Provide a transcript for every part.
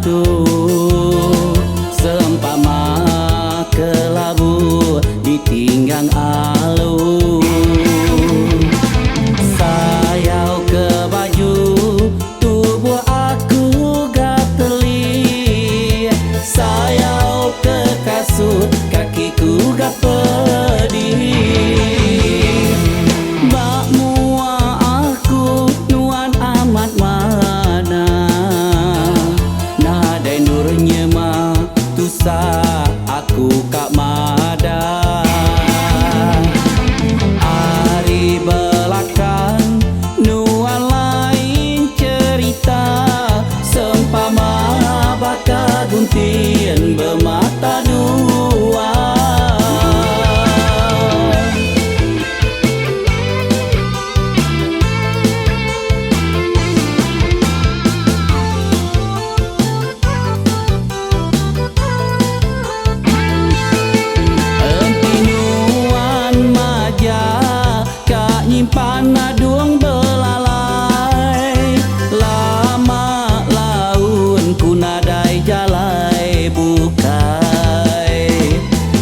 kasut seumpama kelabu ditinggang alu. Sayau ke baju tubuh aku gateli, sayau ke kasut kakiku gak pedih. Bak mua aku nuan amat mana, nadai nurnya mah tusa aku kak mada. Hari belakang nuan lain cerita, seumpama bakal gunting bermata dua. Nyimpan aduang belalai, lama laun ku nadai jalai bukai.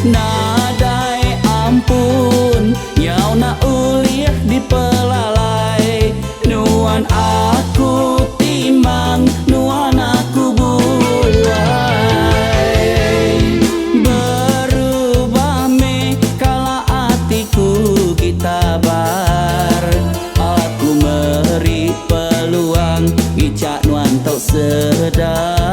Nadai ampun nyau na ulih di pelalai, nuan aku timbang nuan aku buai. Berubah me kala hatiku kita bar, peluang icak nuan tau sedar.